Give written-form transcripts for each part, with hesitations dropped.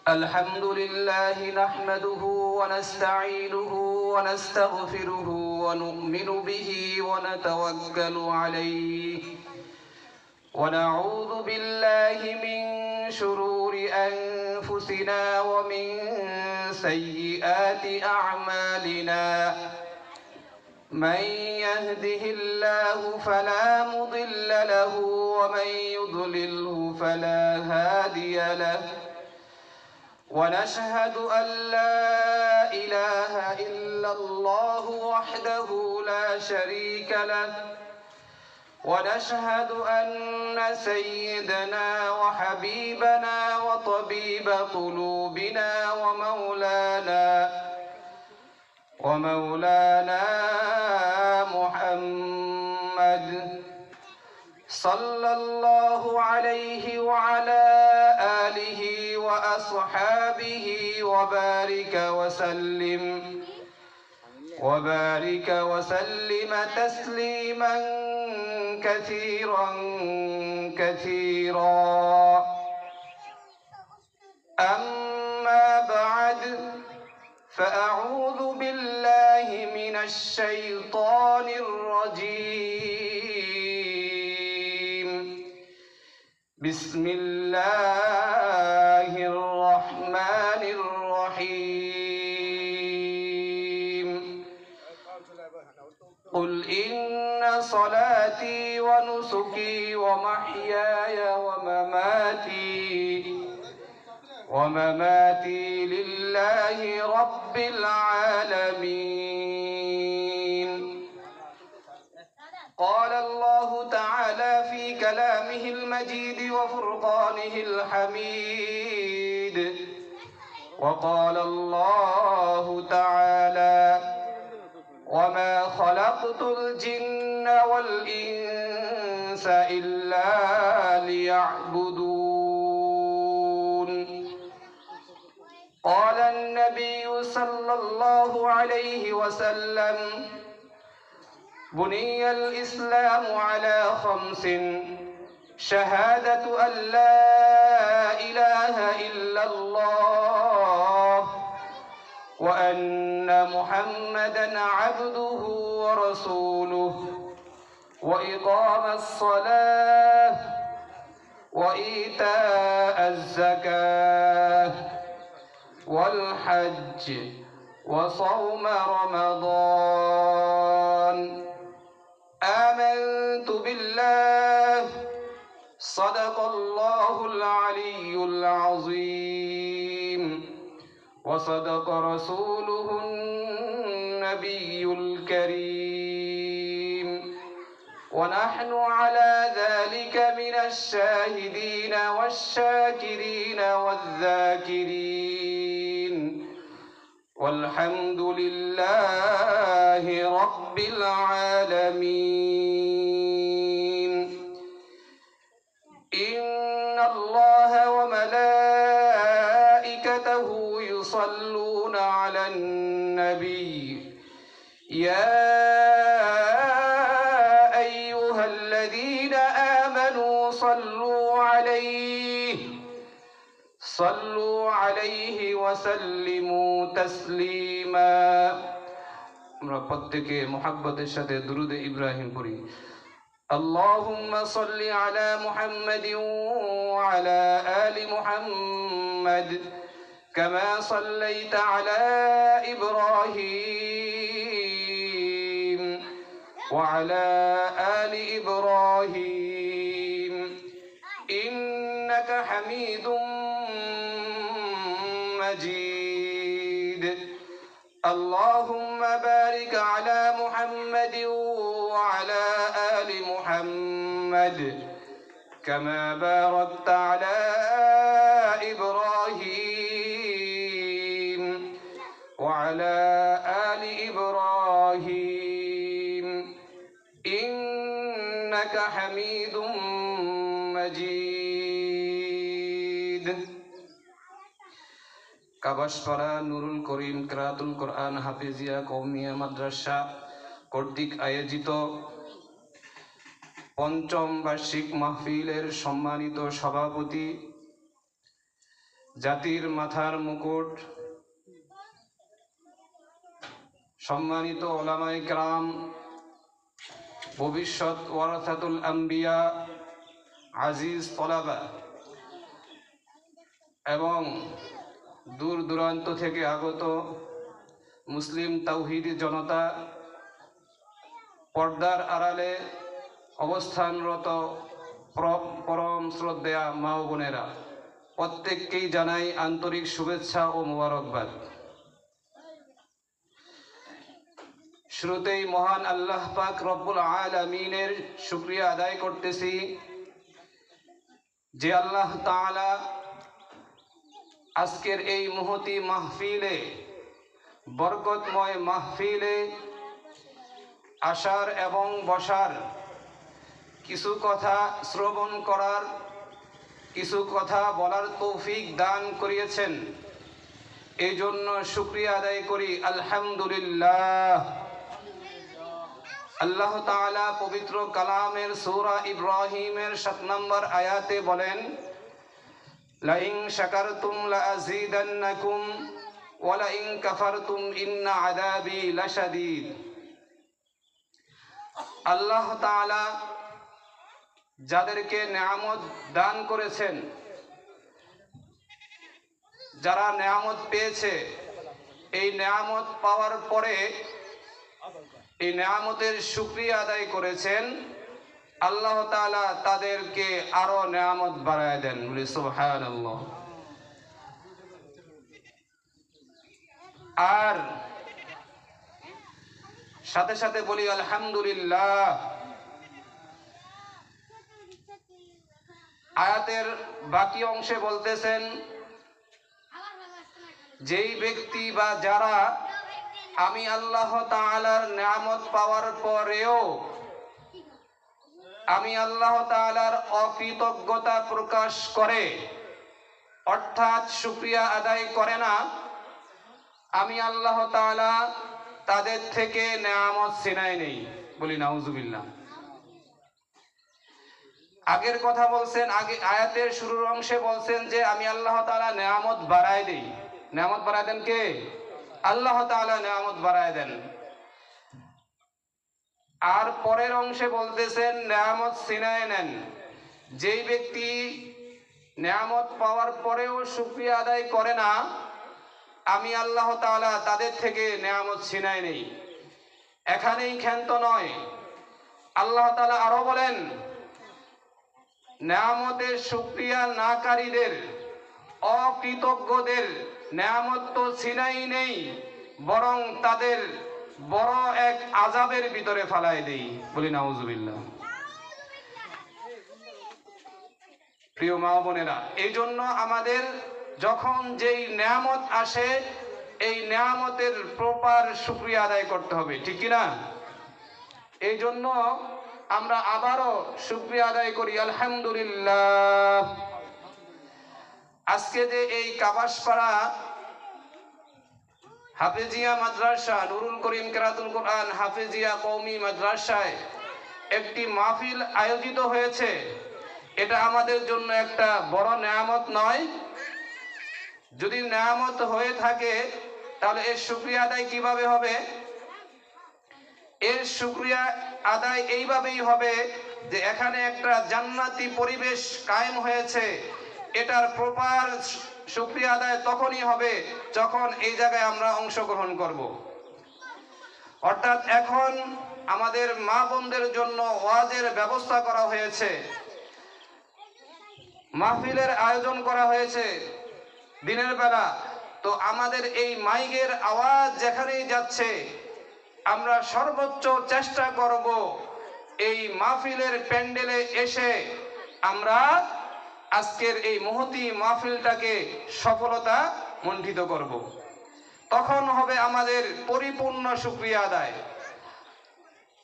الحمد لله نحمده ونستعينه ونستغفره ونؤمن به ونتوكل عليه ونعوذ بالله من شرور أنفسنا ومن سيئات أعمالنا من يهده الله فلا مضل له ومن يضلله فلا هادي له ونشهد أن لا إله إلا الله وحده لا شريك له ونشهد أن سيدنا وحبيبنا وطبيب قلوبنا ومولانا محمد صلى الله عليه وعلى آله وأصحابه وبارك وسلم تسليما كثيرا أما بعد فأعوذ بالله من الشيطان الرجيم بسم الله الرحمن الرحيم قل إن صلاتي ونسكي ومحياي ومماتي لله رب العالمين قال الله تعالى في كلامه المجيد وفرقانه الحميد وقال الله تعالى وما خلقت الجن والإنس إلا ليعبدون قال النبي صلى الله عليه وسلم بني الإسلام على 5 شهادة أن لا إله إلا الله وأن محمدا عبده ورسوله وإقام الصلاة وإيتاء الزكاة والحج وصوم رمضان آمنت بالله صدق الله العلي العظيم وصدق رسوله النبي الكريم ونحن على ذلك من الشاهدين والشاكرين والذاكرين والحمد لله رب العالمين إن الله وملائكته يصلون على النبي يا أيها الذين آمنوا صلوا عليه وسلموا تسليما আমরা প্রত্যেকে মুহাব্বতের সাথে দুরূদ ইব্রাহিম পড়ি اللهم صل على محمد وعلى آل محمد كما صليت على إبراهيم وعلى آل إبراهيم إنك حميد مجيد اللهم بارك على محمد وعلى آل محمد كما باركت على إبراهيم وعلى آل إبراهيم إنك حميد مجيد কাবাসপাড়া নুরুল করিম কিরাতুল কোরআন হাফিজিয়া কওমিয়া মাদ্রাসা কর্তৃক আয়োজিত পঞ্চম বার্ষিক মাহফিলের সম্মানিত সভাপতি, জাতির মাথার মুকুট, সম্মানিত উলামায়ে কেরাম, ভবিষ্যৎ ওয়ারাসাতুল আম্বিয়া, আজিজ তলাবা এবং দূর দূরান্ত থেকে আগত মুসলিম তাওহীদি জনতা, পর্দার আড়ালে অবস্থানরত পরম শ্রদ্ধেয়া মা ও বোনেরা, প্রত্যেককেই জানাই আন্তরিক শুভেচ্ছা ও মোবারকবাদ। শুরুতেই মহান আল্লাহ পাক রব্বুল আলামিনের শুকরিয়া আদায় করতেছি যে আল্লাহ তাআলা আজকের এই মহতি মাহফিলে, বরকতময় মাহফিলে আসার এবং বসার, কিছু কথা শ্রবণ করার, কিছু কথা বলার তৌফিক দান করিয়েছেন। এই জন্য শুকরিয়া আদায় করি আলহামদুলিল্লাহ। আল্লাহ তাআলা পবিত্র কালামের সূরা ইব্রাহিমের ৭ নম্বর আয়াতে বলেন, লাইন শাকারতুম লাযীদান্নাকুম ওয়া লাইন কাফারতুম ইন্না আযাবি লাশাদীদ। আল্লাহ তাআলা যাদেরকে নেয়ামত দান করেছেন, যারা নেয়ামত পেয়েছে, এই নেয়ামত পাওয়ার পরে এই নেয়ামতের শুকরিয়া আদায় করেছেন, আল্লাহ তাআলা তাদেরকে আরো নেয়ামত বাড়ায় দেন। বলি সুবহানাল্লাহ। আর সাথে সাথে বলি আলহামদুলিল্লাহ। আয়াতের বাকি অংশে বলতেছেন, যেই ব্যক্তি বা যারা আমি আল্লাহ তাআলার নিয়ামত পাওয়ার পরেও আমি আল্লাহ তাআলার অকৃতজ্ঞতা প্রকাশ করে, অর্থাৎ শুকরিয়া আদায় করে না, আমি আল্লাহ তাআলা তাদের থেকে নিয়ামত ছিনাই নেই। বলি নাউজুবিল্লাহ। আগের কথা বলছেন, আগে আয়াতের শুরুর অংশে বলছেন যে আমি আল্লাহ তাআলা নিয়ামত বাড়ায় দেই। নিয়ামত বাড়ায় দেন কে? আল্লাহ তাআলা নিয়ামত বাড়ায় দেন। আর পরের অংশে বলতেছেন নিয়ামত ছিনায় নেন। যেই ব্যক্তি নিয়ামত পাওয়ার পরেও শুকরিয়া আদায় করে না, আমি আল্লাহ তাআলা তাদের থেকে নিয়ামত ছিনায় নেই। এখানেই ক্ষান্ত নয়, আল্লাহ তাআলা আরো বলেন, নিয়ামতের শুকরিয়া নাকারীদের, অকৃতজ্ঞদের নিয়ামত তো ছিনাই নেই, বরং তাদের বড় এক আযাবের ভিতরে ফালায় দেই। বলি নাউজুবিল্লাহ। প্রিয় মা বোনেরা, এই জন্য আমাদের যখন যেই নিয়ামত আসে, এই নিয়ামতের প্রপার শুকরিয়া আদায় করতে হবে, ঠিক কি না? এই জন্য আমরা আবারও শুকরিয়া আদায় করি আলহামদুলিল্লাহ। আজকে যে এই কাবাসপাড়া হাফেজিয়া মাদ্রাসা, নুরুল করিম কেরাতুল কোরআন হাফেজিয়া কওমি মাদ্রাসায় একটি মাহফিল আয়োজিত হয়েছে, এটা আমাদের জন্য একটা বড় নিয়ামত নয়? যদি নিয়ামত হয়ে থাকে, তাহলে এর শুকরিয়া আদায় কিভাবে হবে? এর শুকরিয়া আদায় এইভাবেই হবে যে এখানে একটা জান্নাতি পরিবেশ কায়েম হয়েছে, এটার প্রপার শুকরিয়া আদায় তখনই হবে যখন এই জায়গায় আমরা অংশগ্রহণ করব। অর্থাৎ এখন আমাদের মা বোনদের জন্য ওয়াজের ব্যবস্থা করা হয়েছে, মাহফিলের আয়োজন করা হয়েছে দিনের বেলা। তো আমাদের এই মাইকের আওয়াজ যেখানেই যাচ্ছে, আমরা সর্বোচ্চ চেষ্টা করব এই মাহফিলের প্যান্ডেলে এসে আমরা আজকের এই মহতি মাহফিলটাকে সফলতা মণ্ডিত করব। তখন হবে আমাদের পরিপূর্ণ শুকরিয়া আদায়।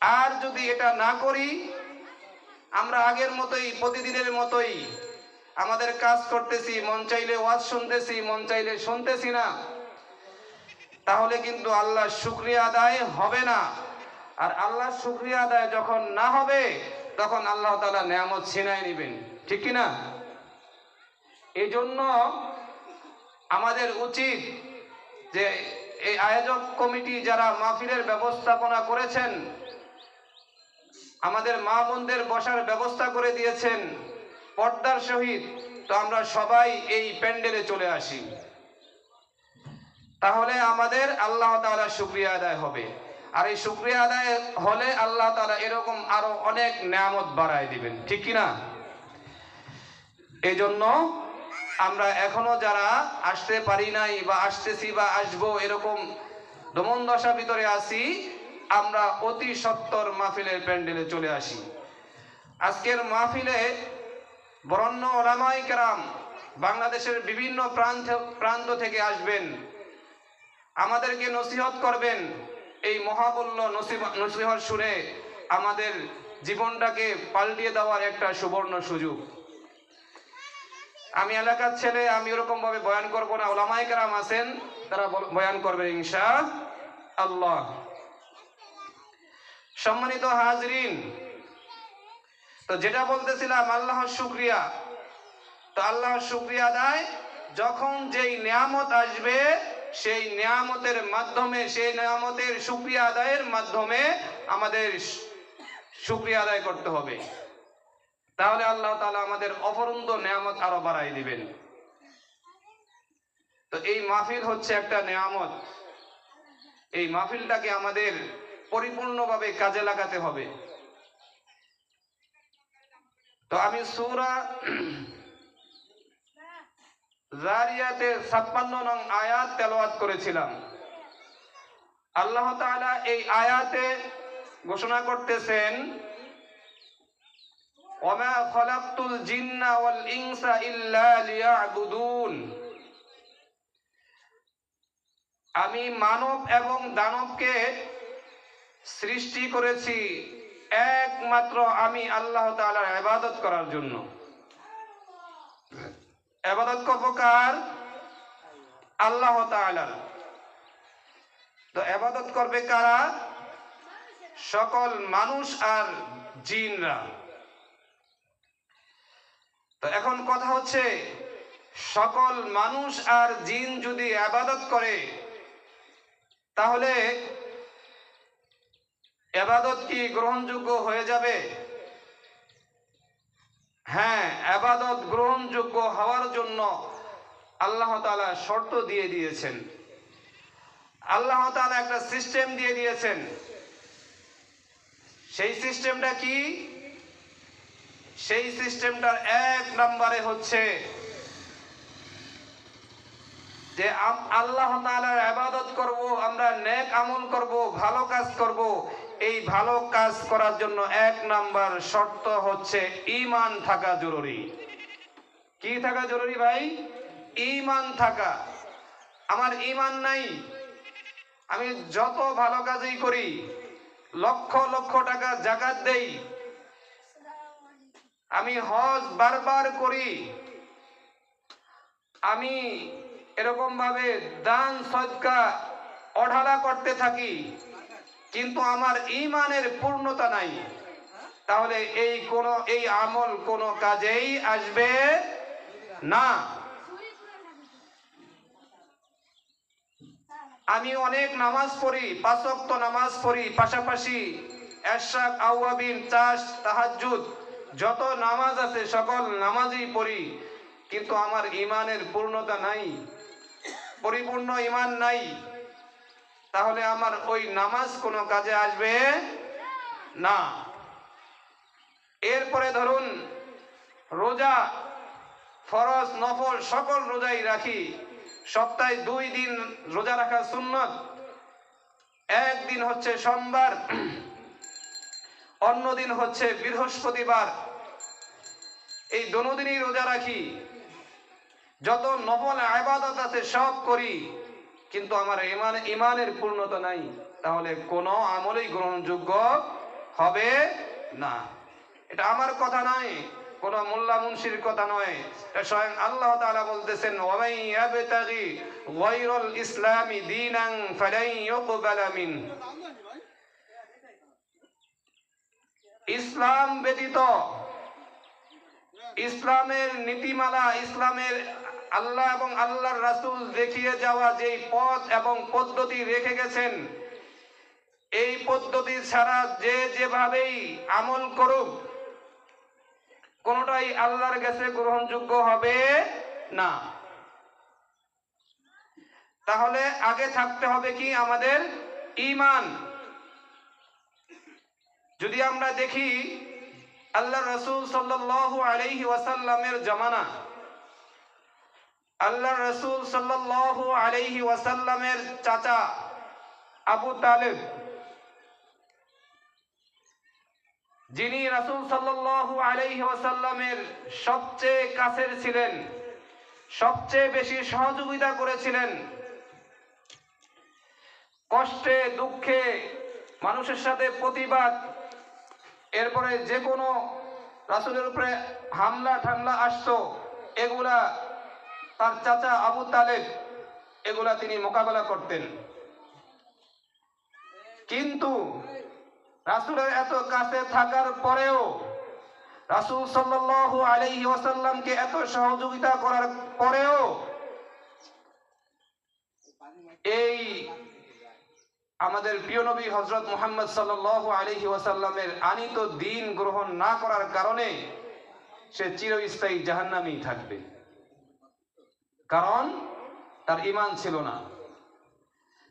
আর যদি এটা না করি, আমরা আগের মতোই, প্রতিদিনের মতোই আমাদের কাজ করতেছি, মন চাইলে ওয়াজ শুনতেছি, মন চাইলে শুনতেছি না, তাহলে কিন্তু আল্লাহ শুকরিয়া আদায় হবে না। আর আল্লাহর শুকরিয়া আদায় যখন না হবে তখন আল্লাহ তাআলা নিয়ামত ছিনায় নেবেন, ঠিক কি না? এই জন্য আমাদের উচিত যে এই আয়োজক কমিটি যারা মাহফিলের ব্যবস্থাপনা করেছেন, আমাদের মা বোনদের বসার ব্যবস্থা করে দিয়েছেন পর্দার সহিত, তো আমরা সবাই এই প্যান্ডেলে চলে আসি, তাহলে আমাদের আল্লাহ তাআলার শুকরিয়া আদায় হবে। আর এই শুকরিয়া আদায় হলে আল্লাহ তাআলা এরকম আরো অনেক নিয়ামত বাড়ায় দিবেন, ঠিক কি না? এই জন্য আমরা এখনো যারা আসতে পারি নাই বা আসতেছি বা আসবো এরকম দমন দশা ভিতরে আছি, আমরা অতি সত্বর মাহফিলের প্যান্ডেলে চলে আসি। আজকের মাহফিলে বরেণ্য উলামায়ে কেরাম বাংলাদেশের বিভিন্ন প্রান্ত থেকে আসবেন, আমাদেরকে নসিহত করবেন। এই মহামূল্য নসিহত শুনে আমাদের জীবনটাকে পাল্টিয়ে দেওয়ার একটা সুবর্ণ সুযোগ। আমি এলাকার ছেলে, আমি ওরকম ভাবে বয়ান করব না, উলামায়ে কেরাম আছেন তারা বয়ান করবেন ইনশাআল্লাহ। সম্মানিত হাজরিন, তো যেটা বলতেছিলাম আল্লাহর শুকরিয়া, তো আল্লাহর শুকরিয়া আদায় যখন যেই নিয়ামত আসবে সেই নিয়ামতের মাধ্যমে, সেই নিয়ামতের শুকরিয়া আদায়ের মাধ্যমে আমাদের শুকরিয়া আদায় করতে হবে, তাহলে আল্লাহ তাআলা আমাদের অপরন্ত নিয়ামত আরো বাড়াই দিবেন। তো এই মাহফিল হচ্ছে একটা নিয়ামত, এই মাহফিলটাকে আমাদের পরিপূর্ণভাবে কাজে লাগাতে হবে। তো আমি সূরা জারিয়াতে 56 নং আয়াত তেলাওয়াত করেছিলাম। আল্লাহ তাআলা এই আয়াতে ঘোষণা করতেছেন, ওয়ামা খালাকতুল জিন্না ওয়াল ইনসা ইল্লা লিয়াবুদুন, আমি মানব এবং দানবকে সৃষ্টি করেছি একমাত্র আমি আল্লাহ তাআলার ইবাদত করার জন্য। ইবাদত করব কার? আল্লাহ তাআলার। তো ইবাদত করবে কারা? সকল মানুষ আর জিনরা। তো এখন কথা হচ্ছে, সকল মানুষ আর জিন যদি ইবাদত করে তাহলে ইবাদত কি গ্রহণযোগ্য হয়ে যাবে? হ্যাঁ, ইবাদত গ্রহণযোগ্য হওয়ার জন্য আল্লাহ তাআলা শর্ত দিয়ে দিয়েছেন, আল্লাহ তাআলা একটা সিস্টেম দিয়ে দিয়েছেন। সেই সিস্টেমটা কি? সেই সিস্টেমটার এক নম্বরে হচ্ছে যে আল্লাহ তাআলার ইবাদত করব, আমরা নেক আমল করব, ভালো কাজ করব। এই ভালো কাজ করার জন্য এক নাম্বার শর্ত হচ্ছে ঈমান থাকা জরুরি। কি থাকা জরুরি ভাই? ঈমান থাকা। আমার ঈমান নাই, আমি যত ভালো কাজই করি, লক্ষ লক্ষ টাকা যাকাত দেই, আমি হজ বারবার করি, আমি এরকম ভাবে দান সদকা অঢালা করতে থাকি, কিন্তু আমার ঈমানের পূর্ণতা নাই, তাহলে এই আমল কোনো কাজেই আসবে না। আমি অনেক নামাজ পড়ি, 5 ওয়াক্ত নামাজ পড়ি, পাশাপাশি এশরাক, আওয়াবিন, চাশ, তাহাজ্জুদ, যত নামাজ আছে সকল নামাজই পড়ি, কিন্তু আমার ঈমানের পূর্ণতা নাই, পরিপূর্ণ ঈমান নাই, তাহলে আমার ওই নামাজ কোনো কাজে আসবে না। এরপরে ধরুন রোজা, ফরজ নফল সকল রোজাই রাখি, সপ্তাহে 2 দিন রোজা রাখা সুন্নত, একদিন হচ্ছে সোমবার, অন্য দিন হচ্ছে বৃহস্পতিবার, এই দোনোদিনই রোজা রাখি, যত নফল ইবাদত আছে সব করি, কিন্তু আমার ঈমানের পূর্ণতা নাই, তাহলে কোনো আমলই গ্রহণযোগ্য হবে না। এটা আমার কথা নয়, কোন মোল্লা মুন্সির কথা নয়, এটা স্বয়ং আল্লাহ তাআলা বলতেছেন, ওয়ামান ইয়াবতাগি গায়রাল ইসলামি দীনান ফালান ইউকবালা মিন। ইসলাম ব্যতীত, ইসলামের নীতিমালা, ইসলামের আল্লাহ এবং আল্লাহর রাসূল দেখিয়ে যাওয়া যেই পথ এবং পদ্ধতি রেখে গেছেন, এই পদ্ধতি ছাড়া যে যেভাবেই আমল করুক কোনটাই আল্লাহর কাছে গ্রহণযোগ্য হবে না। তাহলে আগে থাকতে হবে কি? আমাদের ঈমান। যদি আমরা দেখি আল্লাহ রাসূল সাল্লাল্লাহু আলাইহি ওয়াসাল্লামের জামানা, আল্লাহ রাসূল সাল্লাল্লাহু আলাইহি ওয়াসাল্লামের চাচা আবু তালেব, যিনি রাসূল সাল্লাল্লাহু আলাইহি ওয়াসাল্লামের সবচেয়ে কাছের ছিলেন, সবচেয়ে বেশি সহযোগিতা করেছিলেন, কষ্টে দুঃখে মানুষের সাথে প্রতিবাদ, এরপরে যে কোনো রাসূলের উপরে হামলা ঠামলা আসতো, এগুলা তার চাচা আবু তালেব এগুলা তিনি মোকাবেলা করতেন। কিন্তু রাসূলের এত কাছে থাকার পরেও, রাসূল সাল্লাল্লাহু আলাইহি ওয়াসাল্লামকে এত সহযোগিতা করার পরেও এই আমাদের প্রিয় নবী হযরত মুহাম্মদ সাল্লাল্লাহু আলাইহি ওয়াসাল্লামের আনিত দ্বীন গ্রহণ না করার কারণে সে চিরস্থায়ী জাহান্নামেই থাকবে, কারণ তার ঈমান ছিল না।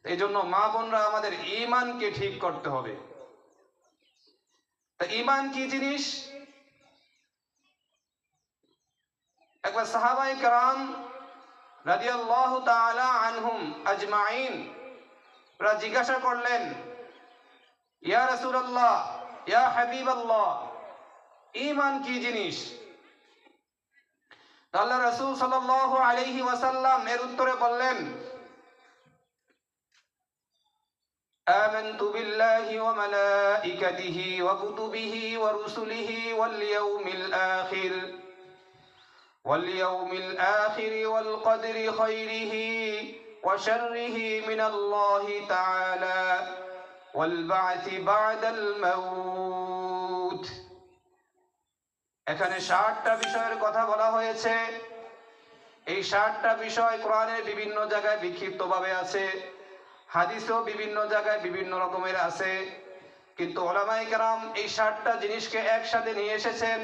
এই জন্য মা বোনরা আমাদের ঈমানকে ঠিক করতে হবে। তা ঈমান কি জিনিস? একবার সাহাবায়ে কেরাম রাদিয়াল্লাহু তাআলা আনহুম আজমাইন রা জিজ্ঞাসা করলেন, ইয়া রাসূলুল্লাহ, ইয়া হাবিবাল্লাহ, ঈমান কি জিনিস? আল্লাহ রাসূল সাল্লাল্লাহু আলাইহি ওয়াসাল্লাম এর উত্তরে বললেন, আমানতু বিল্লাহি ওয়া মালাইকাতিহি ওয়া কুতুবিহি ওয়া রুসুলিহি ওয়াল ইয়াউমিল আখির ওয়াল কদরি খায়রিহি ওয়া শাররিহি মিনাল্লাহি তাআলা ওয়াল বা'থি বা'দাল মাউত। এখানে 60টা বিষয়ের কথা বলা হয়েছে। এই 60টা বিষয় কোরআনের বিভিন্ন জায়গায় বিক্ষিপ্তভাবে আছে, হাদিসেও বিভিন্ন জায়গায় বিভিন্ন রকমের আছে, কিন্তু উলামায়ে কেরাম এই 60টা জিনিসকে একসাথে নিয়ে এসেছেন,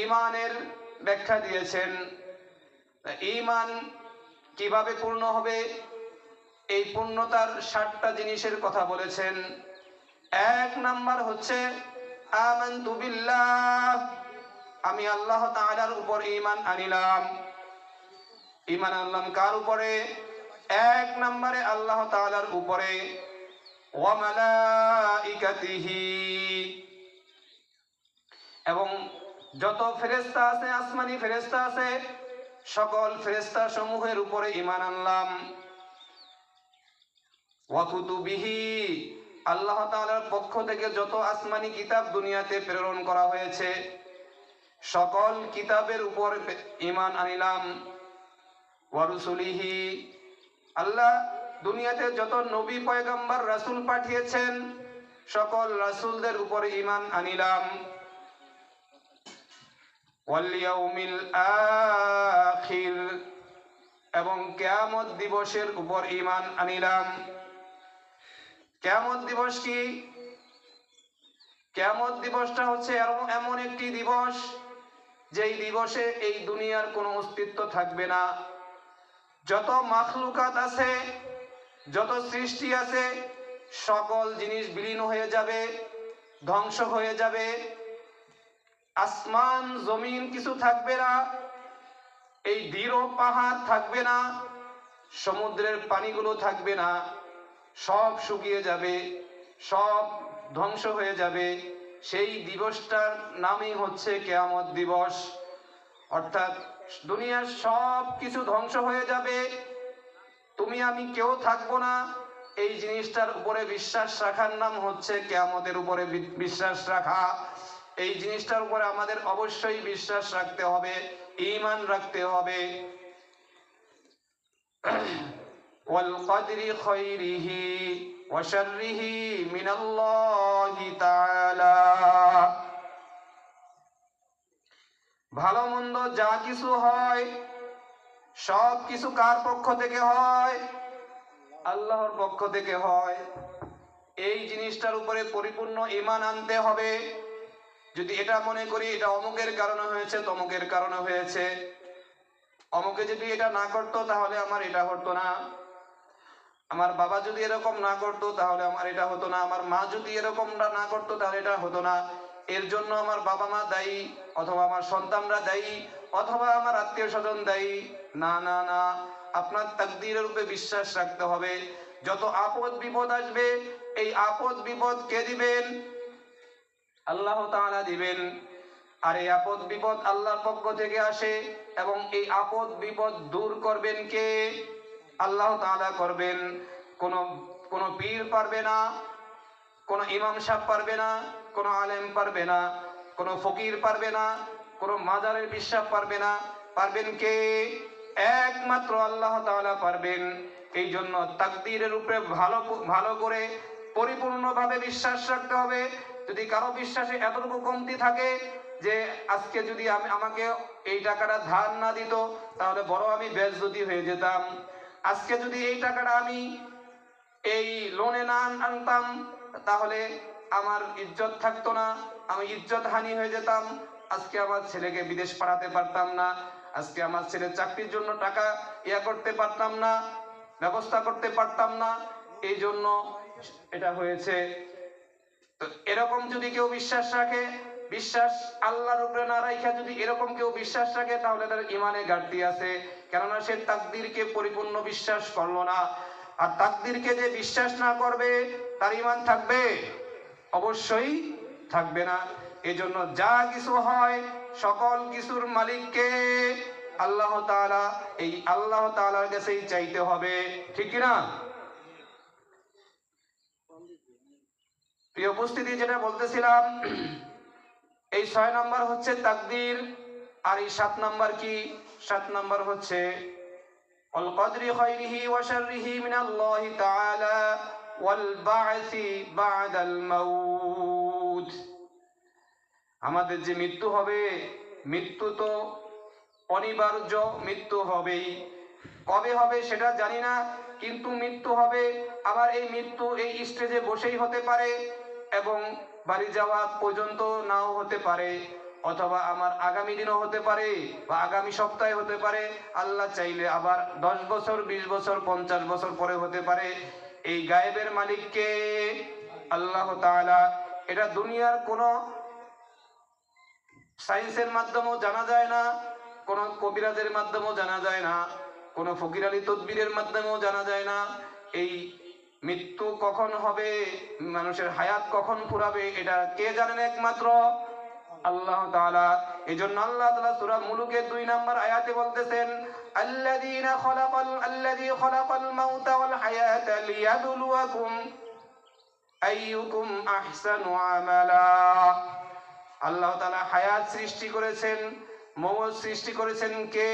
ঈমানের ব্যাখ্যা দিয়েছেন। ঈমান কিভাবে পূর্ণ হবে, এই পূর্ণতার 60টা জিনিসের কথা বলেছেন। 1 নাম্বার হচ্ছে আমানতু বিল্লাহ, আমি আল্লাহ তাআলার উপর ঈমান আনিলাম। ঈমান আনলাম কার উপরে? 1 নম্বরে আল্লাহ তাআলার উপরে। ওয়া মালাইকাতিহি, এবং যত ফেরেশতা আছে, আসমানি ফেরেশতা আছে, সকল ফেরেশতা সমূহের উপরে ঈমান আনলাম। ওয়া কুতুবিহি, আল্লাহ তাআলার পক্ষ থেকে যত আসমানি কিতাব দুনিয়াতে প্রেরণ করা হয়েছে, সকল কিতাবের উপর ঈমান আনিলাম। ওয়া রুসুলিহি, আল্লাহ দুনিয়াতে যত নবী পয়গম্বর রাসূল পাঠিয়েছেন, সকল রাসূলদের উপর ঈমান আনিলাম। ওয়াল ইয়াউমিল আখির, এবং কিয়ামত দিবসের উপর ঈমান আনিলাম। কিয়ামত দিবস কি? কিয়ামত দিবসটা হচ্ছে এমন একটি দিবস যেই দিবসে এই দুনিয়ার কোনো অস্তিত্ব থাকবে না। যত মাখলুকাত আছে, যত সৃষ্টি আছে, সকল জিনিস বিলীন হয়ে যাবে, ধ্বংস হয়ে যাবে। আসমান জমিন কিছু থাকবে না, এই দৃঢ় পাহাড় থাকবে না, সমুদ্রের পানিগুলো থাকবে না, সব শুকিয়ে যাবে, সব ধ্বংস হয়ে যাবে। সেই দিবসটার নামই হচ্ছে কিয়ামত দিবস। অর্থাৎ দুনিয়ার সব কিছু ধ্বংস হয়ে যাবে, তুমি আমি কেউ থাকবো না। এই জিনিসটার উপরে বিশ্বাস রাখার নাম হচ্ছে কিয়ামতের উপরে বিশ্বাস রাখা। এই জিনিসটার উপরে আমাদের অবশ্যই বিশ্বাস রাখতে হবে, ঈমান রাখতে হবে। ওয়াল কদরি খায়রিহি ওয়া শাররিহি মিনাল্লাহি তাআলা। ভালো মন্দ যা কিছু হয় সব কিছু কার পক্ষ থেকে হয়? আল্লাহর পক্ষ থেকে হয়। এই জিনিসটার উপরে পরিপূর্ণ ঈমান আনতে হবে। যদি এটা মনে করি এটা অমুকের কারণে হয়েছে, তমুকের কারণে হয়েছে, অমুকে যদি এটা না করতো তাহলে আমার এটা হতো না, আমার বাবা যদি এরকম না করতো তাহলে আমার এটা হতো না, আমার মা যদি এরকম না করতো তাহলে এটা হতো না, এর জন্য আমার বাবা মা দায়ী, অথবা আমার সন্তানরা দায়ী, অথবা আমার আত্মীয় স্বজন দায়ী। না না না, আপনার তাকদীরের উপরে বিশ্বাস রাখতে হবে। যত আপদ বিপদ আসবে, এই আপদ বিপদ কে দিবেন? আল্লাহ তাআলা দিবেন। আর এই আপদ বিপদ আল্লাহর পক্ষ থেকে আসে, এবং এই আপদ বিপদ দূর করবেন কে? আল্লাহ তাআলা করবেন। কোন পীর পারবে না, কোন ইমাম সাহেব পারবে না, কোন আলেম পারবে না, কোন ফকির পারবে না, কোন মাজারের বিশ্বাস পারবে না। পারবেন কে? একমাত্র আল্লাহ তাআলা পারবেন। এই জন্য তাকদীরের উপরে ভালো করে পরিপূর্ণভাবে বিশ্বাস রাখতে হবে। যদি কারো বিশ্বাসে এতটুকু কমতি থাকে যে আজকে যদি আমাকে এই টাকাটা ধার না দিত তাহলে বড় আমি বেজ্জতি হয়ে যেতাম, আজকে যদি এই টাকাটা আমি এই লোনে না আনতাম তাহলে আমার ইজ্জত থাকতো না, আমি ইজ্জত হানি হয়ে যেতাম, আজকে আমার ছেলেকে বিদেশ পাঠাতে পারতাম না, আজকে আমার ছেলের চাকরির জন্য টাকা করতে পারতাম না, ব্যবস্থা করতে পারতাম না, এই জন্য এটা হয়েছে। তো এরকম যদি কেউ বিশ্বাস রাখে, বিশ্বাস আল্লাহর উপরে না রাখা যদি এরকম কেউ বিশ্বাস রাখে তাহলে তার ইমানে ঘাটতি আছে, কেননা সে তাকদীরকে পরিপূর্ণ বিশ্বাস করলো না। আর তাকদীরকে যে বিশ্বাস না করবে তার ইমান থাকবে? অবশ্যই থাকবে না। এজন্য যা কিছু হয় সকল কিছুর মালিককে আল্লাহ তাআলা, এই আল্লাহ তাআলার কাছেই চাইতে হবে, ঠিক কি না? প্রিয় উপস্থিতি, যেটা বলতেছিলাম, এই 6 নম্বর হচ্ছে তাকদীর। আর এই 7 নম্বর কি? 7 নম্বর হচ্ছে আল কদরি খাইরিহি ওয়া শাররিহি মিনাল্লাহি তাআলা ওয়াল বা'সি বা'দাল মাউত। আমাদের যে মৃত্যু হবে, মৃত্যু তো অনিবার্য, মৃত্যু হবেই। কবে হবে সেটা জানি না, কিন্তু মৃত্যু হবে। আবার এই মৃত্যু এই স্টেজে বসেই হতে পারে, এবং বাড়ি যাওয়া পর্যন্ত নাও হতে পারে, অথবা আমার আগামী দিনও হতে পারে, বা আগামী সপ্তাহে হতে পারে, আল্লাহ চাইলে আবার 10 বছর, 20 বছর, 50 বছর পরে হতে পারে। এই গায়েবের মালিককে আল্লাহ তাআলা। এটা দুনিয়ার কোনো সায়েন্সের মাধ্যমেও জানা যায় না, কোন কবিরাজের মাধ্যমেও জানা যায় না, কোন ফকির আলী তদবিরের মাধ্যমেও জানা যায় না। এই মৃত্যু কখন হবে, মানুষের হায়াত কখন ফুরাবে, এটা কে জানেন? একমাত্র আল্লাহ তাআলা। এজন্য আল্লাহ তাআলা সূরা মুলুকের 2 নম্বর আয়াতে বলতেছেন, আল্লাযী খালাকাল মাউতা ওয়াল হায়াতা লিয়াবলুয়াকুম আইয়ুকুম আহসানু আমালা। আল্লাহ তাআলা হায়াত সৃষ্টি করেছেন, মওত সৃষ্টি করেছেন কে?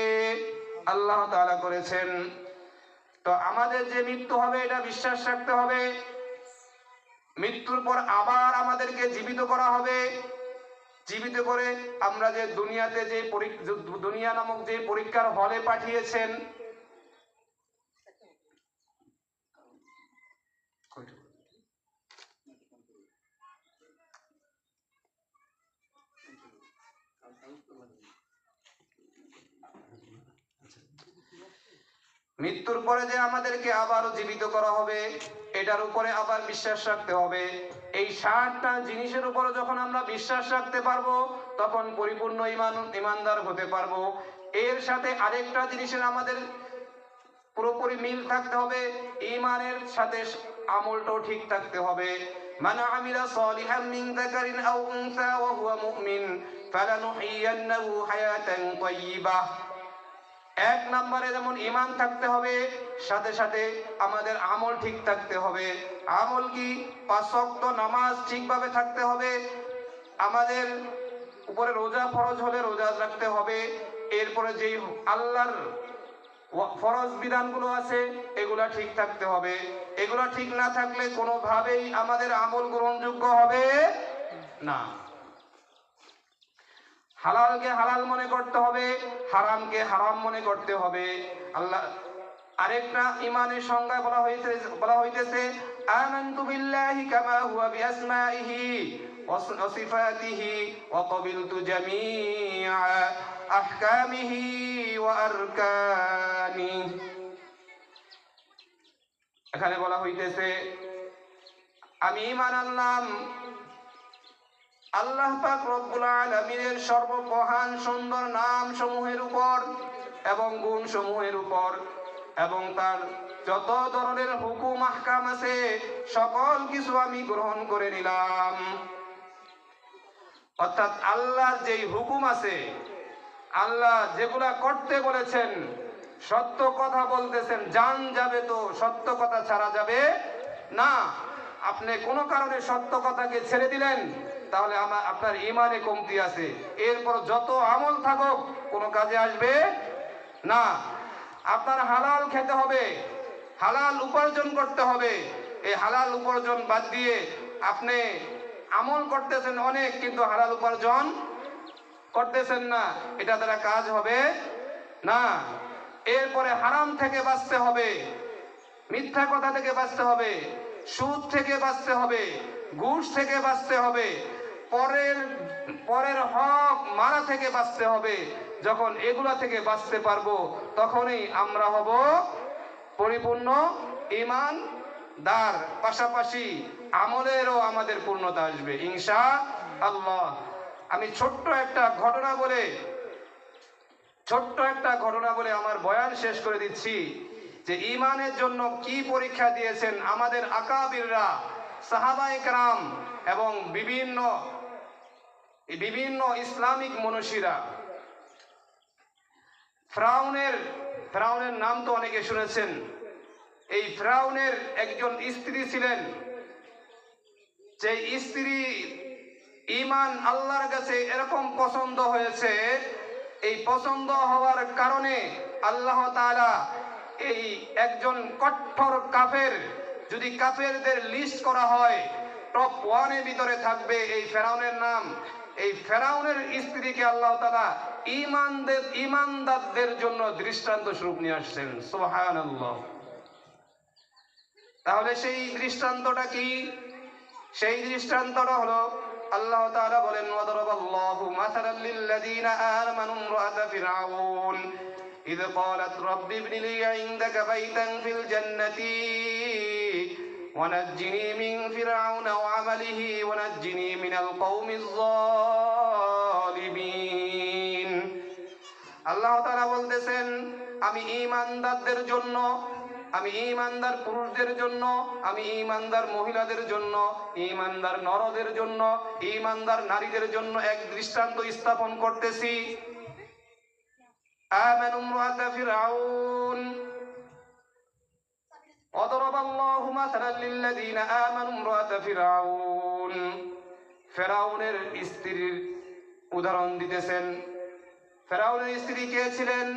আল্লাহ তাআলা করেছেন। তো আমাদের যে মৃত্যু হবে এটা বিশ্বাস রাখতে হবে। মৃত্যুর পর আবার আমাদেরকে জীবিত করা হবে। জীবিত করে আমরা যে দুনিয়াতে যে দুনিয়া নামক যে পরীক্ষার হলে পাঠিয়েছেন, মৃত্যুর পরে যে আমাদেরকে আবারও জীবিত করা হবে এটার উপরে আবার বিশ্বাস রাখতে হবে। এই 7টা জিনিসের উপরে যখন আমরা বিশ্বাস রাখতে পারবো তখন পরিপূর্ণ ইমানদার হতে পারবো। এর সাথে আরেকটা জিনিসের আমাদের পুরোপুরি মিল থাকতে হবে, ঈমানের সাথে আমলটাও ঠিক থাকতে হবে। মান আমিলা সালিহাম মিন যাকারিন আও উনসা ওয়া হুয়া মুমিন ফালানুহিয়ান্নাহু হায়াতান তাইয়্যিবাহ। 1 নম্বরে যেমন ঈমান থাকতে হবে, সাথে সাথে আমাদের আমল ঠিক থাকতে হবে। আমল কি? 5 ওয়াক্ত নামাজ ঠিকভাবে থাকতে হবে, আমাদের উপরে রোজা ফরজ হলে রোজা রাখতে হবে, এরপরে যেই আল্লাহর ফরজ বিধানগুলো আছে এগুলা ঠিক থাকতে হবে। এগুলা ঠিক না থাকলে কোনোভাবেই আমাদের আমল গ্রহণযোগ্য হবে না। হালালকে হালাল মনে করতে হবে, হারামকে হারাম মনে করতে হবে। আল্লাহ আরেকটা ইমানের সংজ্ঞা বলা হইতেছে আমানতু বিল্লাহি কামা হুয়া বিআসমাইহি ওয়া সিফাতিহি ওয়া ক্বাবিলতু জামিআ আহকামিহি ওয়া আরকানিহি। এখানে বলা হইতেছে আমি ঈমান আনলাম আল্লাহ পাক রব্বুল আলামিনের সর্বমহান সুন্দর নাম সমূহের উপর এবং গুণ সমূহের উপর, এবং তার যত ধরনের হুকুম আহকাম আছে সকল কিছু আমি গ্রহণ করে নিলাম। অর্থাৎ আল্লাহর যেই হুকুম আছে, আল্লাহ যেগুলা করতে বলেছেন, সত্য কথা বলতেছেন, জান যাবে তো সত্য কথা ছাড়া যাবে না। আপনি কোনো কারণে সত্য কথাকে ছেড়ে দিলেন, তাহলে আপনার ইমানে কমতি আছে। এরপর যত আমল থাকুক কোনো কাজে আসবে না। আপনার হালাল খেতে হবে, হালাল উপার্জন করতে হবে। এই হালাল উপার্জন বাদ দিয়ে আপনি আমল করতেছেন অনেক, কিন্তু হালাল উপার্জন করতেছেন না, এটা দ্বারা কাজ হবে না। এরপরে হারাম থেকে বাঁচতে হবে, মিথ্যা কথা থেকে বাঁচতে হবে, সুদ থেকে বাঁচতে হবে, ঘুষ থেকে বাঁচতে হবে, পরের হক মারা থেকে বাঁচতে হবে। যখন এগুলা থেকে বাঁচতে পারবো তখনই আমরা হব পরিপূর্ণ ঈমানদার। পাশাপাশি আমলেরও আমাদের পূর্ণতা আসবে ইনশাআল্লাহ। আমি ছোট্ট একটা ঘটনা বলে আমার বয়ান শেষ করে দিচ্ছি যে ঈমানের জন্য কি পরীক্ষা দিয়েছেন আমাদের আকাবিররা, সাহাবায়ে কেরাম এবং বিভিন্ন ইসলামিক মনীষীরা। ফেরাউনের নাম তো অনেকে শুনেছেন। এই ফেরাউনের একজন স্ত্রী ছিলেন, যে স্ত্রী ঈমান আল্লাহর কাছে এরকম পছন্দ হয়েছে, এই পছন্দ হওয়ার কারণে আল্লাহ তাআলা এই একজন কঠোর কাফের, যদি কাফেরদের লিস্ট করা হয় টপ 1 এর ভিতরে থাকবে এই ফেরাউনের নাম। এই ফেরাউনের স্ত্রীকে আল্লাহ তাআলা ঈমানদারদের জন্য দৃষ্টান্ত স্বরূপ নিয়ে আসছেন। সুবহানাল্লাহ। তাহলে সেই দৃষ্টান্তটা কি? সেই দৃষ্টান্তটা হলো আল্লাহ তাআলা বলেন ওয়াদারাবাল্লাহু মাসালাল লিল্লাযীনা আমানু ইমরাআতা ফিরআউন إذ قالت رب ابن لي عندك بيتا في الجنة ونجني من فرعون وعمله ونجني من القوم الظالمين। আল্লাহ তাআলা বলতেছেন আমি ঈমানদারদের জন্য, আমি ঈমানদার পুরুষদের জন্য, আমি ঈমানদার মহিলাদের জন্য, ঈমানদার নরদের জন্য, ঈমানদার নারীদের জন্য এক দৃষ্টান্ত স্থাপন করতেছি। آمنوا امرأة فرعون وضرب الله مثلا للذين آمنوا امرأة فرعون। ফেরাউনের স্ত্রীর উদাহরণ দিতেছেন। ফেরাউনের স্ত্রী কে ছিলেন?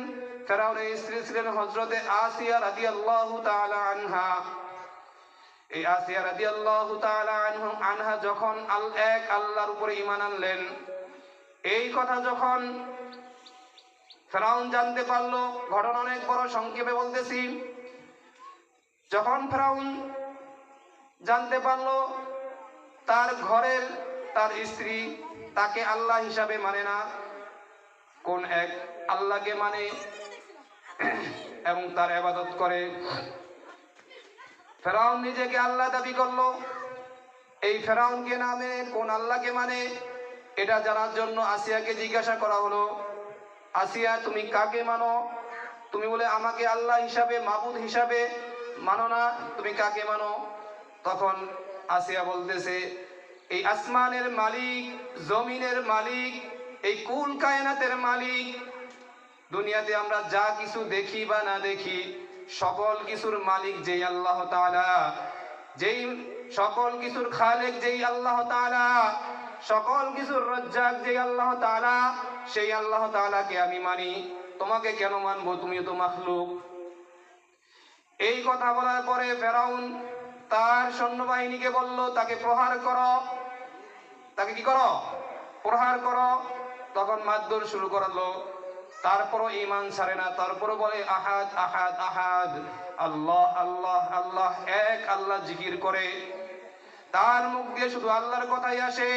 ফেরাউনের স্ত্রী ছিলেন হযরতে আসিয়া রাদিয়াল্লাহু তাআলা আনহা। এই আসিয়া রাদিয়াল্লাহু তাআলা আনহা যখন এক আল্লাহর উপরে ঈমান আনলেন, এই কথা যখন ফেরাউন জানতে পারলো, ঘটনা অনেক বড়, সংক্ষেপে বলতেছি। যখন ফেরাউন জানতে পারলো তার ঘরের তার স্ত্রী তাকে আল্লাহ হিসাবে মানে না, কোন এক আল্লাহকে মানে এবং তার ইবাদত করে, ফেরাউন নিজেকে আল্লাহ দাবি করলো। এই ফেরাউনকে না মেনে কোন আল্লাহকে মানে, এটা জানার জন্য আসিয়াকে জিজ্ঞাসা করা হলো, আসিয়া তুমি কাকে মানো? তুমি বলে আমাকে আল্লাহ হিসাবে, মাবুদ হিসাবে মানো না, তুমি কাকে মানো? তখন আসিয়া বলতেছে এই আসমানের মালিক, জমিনের মালিক, এই কুল কায়নাতের মালিক, দুনিয়াতে আমরা যা কিছু দেখি বা না দেখি সকল কিছুর মালিক যেই আল্লাহ তাআলা, যেই সকল কিছুর খালেক যেই আল্লাহ তাআলা, সকল কিছুর রাজ্জাক যেই আল্লাহ তাআলা, সেই আল্লাহ তাআলাকে আমি মানি, তোমাকে কেন মানবো? তুমিও তো মাখলুক। এই কথা বলার পরে ফেরাউন তার সৈন্যবাহিনীকে বলল তাকে প্রহার করো, তাকে কি করো? প্রহার করো। তখন মারধর শুরু করলো। তারপরও ঈমান ছাড়ে না, তারপরও বলে আহাদ আহাদ আহাদ, আল্লাহ আল্লাহ আল্লাহ, এক আল্লাহ জিকির করে। তার মুখ দিয়ে শুধু আল্লাহর কথাই আসে।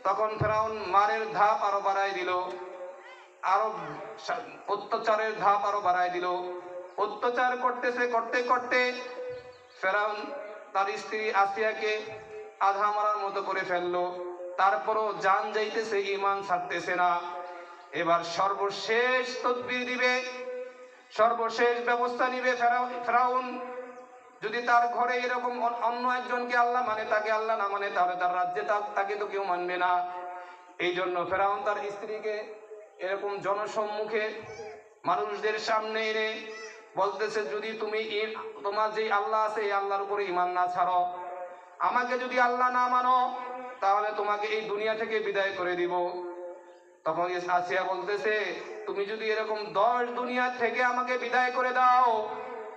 তখন ফেরাউন মারের ধাপ আরো বাড়াই দিল, আরো অত্যাচারের ধাপ আরো বাড়াই দিল। অত্যাচার করতেছে, করতে করতে ফেরাউন তার স্ত্রী আসিয়াকে আধা মারার মতো করে ফেললো। তারপরও জান যাইতেছে, ঈমান ছাড়তেছে না। এবার সর্বশেষ তদবির দিবে, সর্বশেষ ব্যবস্থা নিবে ফেরাউন। যদি তার ঘরে এরকম অন্য একজনকে আল্লাহ মানে, তাকে আল্লাহ না মানে, তাহলে তার রাজ্যে তাকে তো কেউ মানবে না। এই জন্য ফেরাউন তার স্ত্রীকে এরকম জনসম্মুখে মানুষদের সামনে এনে বলতেছে, যদি তুমি তোমার যে আল্লাহ আছে এই আল্লাহর উপরে ঈমান না ছাড়ো, আমাকে যদি আল্লাহ না মানো, তাহলে তোমাকে এই দুনিয়া থেকে বিদায় করে দিব। তখন আসিয়া বলতেছে, তুমি যদি এরকম 10 দুনিয়া থেকে আমাকে বিদায় করে দাও,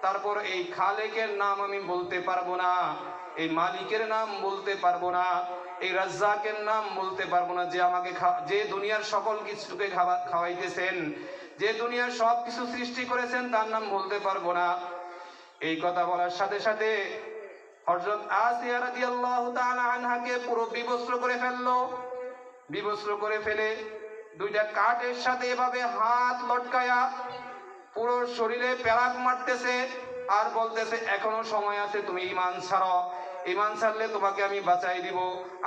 তারপর এই খালেকের নাম আমি বলতে পারবো না, এই মালিকের নাম বলতে পারবো না, এই রাজ্জাকের নাম বলতে পারবো না, যে আমাকে যে দুনিয়ার সকল কিছুকে খাওয়াইতেছেন, যে দুনিয়ার সব কিছু সৃষ্টি করেছেন, তার নাম বলতে পারবো না। এই কথা বলার সাথে সাথে হযরত আসিয়া রাদিয়াল্লাহু তাআলা আনহাকে পুরো বিবস্ত্র করে ফেললো। বিবস্ত্র করে ফেলে দুইটা কাঠের সাথে এভাবে হাত লটকায়া পুরো শরীরে পেরাক মারতেছে আর বলতেছে, এখনো সময় আছে, তুমি ঈমান ছাড়ো, ঈমান ছাড়লে তোমাকে আমি বাঁচাই দিব।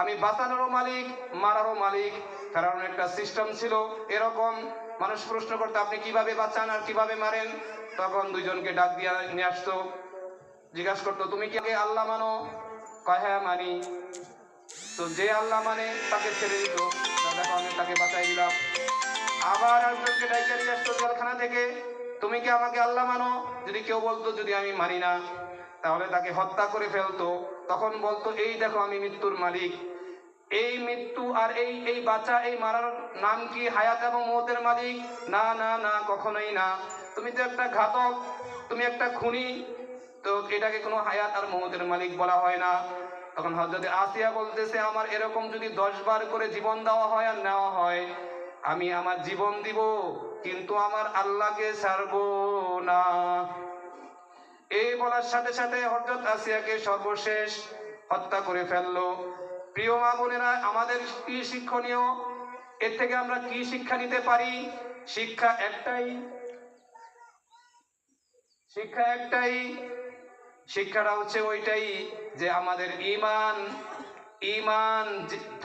আমি বাঁচানোরও মালিক, মারারও মালিক। কারণ একটা সিস্টেম ছিল এরকম, মানুষ প্রশ্ন করতো, আপনি কিভাবে বাঁচান আর কিভাবে মারেন? তখন দুইজনকে ডাক দিয়ে নিয়ে আসতো, জিজ্ঞাসা করতো, তুমি কি আল্লাহ মানো? কয় হ্যাঁ মানি। তো যে আল্লাহ মানে তাকে ছেড়ে দিত, দেখো আমি তাকে বাঁচাই দিলাম। আবার একজনকে ডাইকা নিয়ে আসতো জেলখানা থেকে, তুমি কি আমাকে আল্লাহ মানো? যদি কেউ বলতো যদি আমি মানি না, তাহলে তাকে হত্যা করে ফেলতো। তখন বলতো, এই দেখো আমি মৃত্যুর মালিক। এই মৃত্যু আর এই বাঁচা, এই মারার নাম কি হায়াত এবং মওতের মালিক? না না না, কখনোই না। তুমি তো একটা ঘাতক, তুমি একটা খুনি, তো এটাকে কোনো হায়াত আর মওতের মালিক বলা হয় না। তখন হযরত আসিয়া বলতেছে, আমার এরকম যদি 10 বার করে জীবন দেওয়া হয় আর নেওয়া হয়, আমি আমার জীবন দিব, কিন্তু আমার আল্লাহকে ছাড়বো না। এই বলার সাথে সাথে হযরত আসিয়াকে সর্বশেষ হত্যা করে ফেললো। প্রিয় মা বোনেরা, আমাদের কি শিক্ষণীয়? এর থেকে আমরা কি শিক্ষা নিতে পারি? শিক্ষা একটাই, শিক্ষা একটাই। শিক্ষাটা হচ্ছে ওইটাই যে আমাদের ঈমান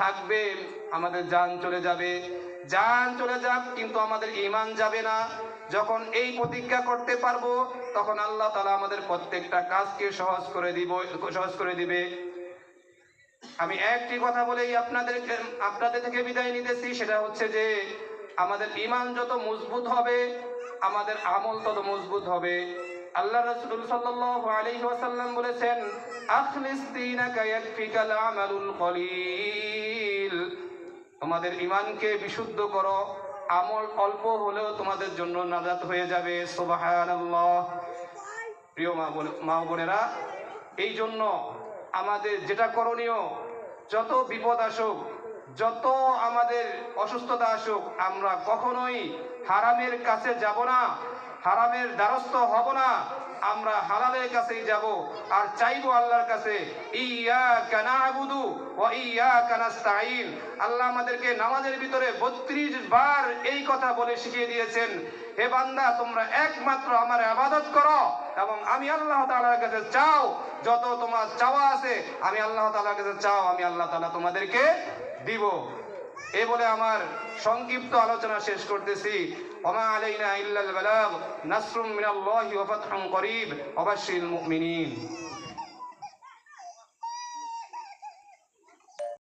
থাকবে, আমাদের জান চলে যাবে, জান চলে যাক, কিন্তু আমাদের ঈমান যাবে না। যখন এই প্রতিজ্ঞা করতে পারবো, তখন আল্লাহ তাআলা আমাদের প্রত্যেকটা কাজকে সহজ করে দিবে। আমি একটি কথা বলেই আপনাদের থেকে বিদায় নিতেছি, সেটা হচ্ছে যে আমাদের ঈমান যত মজবুত হবে, আমাদের আমল তত মজবুত হবে। আল্লাহ রাসূল সাল্লাল্লাহু আলাইহি ওয়াসাল্লাম বলেছেন, আখলিস দীনাকা ইয়াকফিকাল আমালুল কলিল। তোমাদের ঈমানকে বিশুদ্ধ করো, আমল অল্প হলেও তোমাদের জন্য নাজাত হয়ে যাবে। সুবহানাল্লাহ। প্রিয় মা বোনেরা, এই জন্য আমাদের যেটা করণীয়, যত বিপদ আসুক, যত আমাদের অসুস্থতা আসুক, আমরা কখনোই হারামের কাছে যাব না, হারামের দ্বারস্থ হব না। আমরা হালালের কাছেই যাব আর চাইবো আল্লাহর কাছে, ইয়্যাকা না'বুদু ওয়া ইয়্যাকা নাস্তাঈন। আল্লাহ আমাদেরকে নামাজের ভিতরে 32 বার এই কথা বলে শিখিয়ে দিয়েছেন, হে বান্দা, তোমরা একমাত্র আমার ইবাদত করো এবং আমি আল্লাহ তাআলার কাছে চাও। যত তোমার চাওয়া আছে আমি আল্লাহ তাআলার কাছে চাও, আমি আল্লাহ তাআলা তোমাদেরকে দিব। এই বলে আমার সংক্ষিপ্ত আলোচনা শেষ করতেছি। ওমা আলাইনা ইল্লাল বালাগ, নাসরুম মিনাল্লাহি ওয়া ফাতহুন করিব, ওয়া বাশশিরিল মুমিনিন।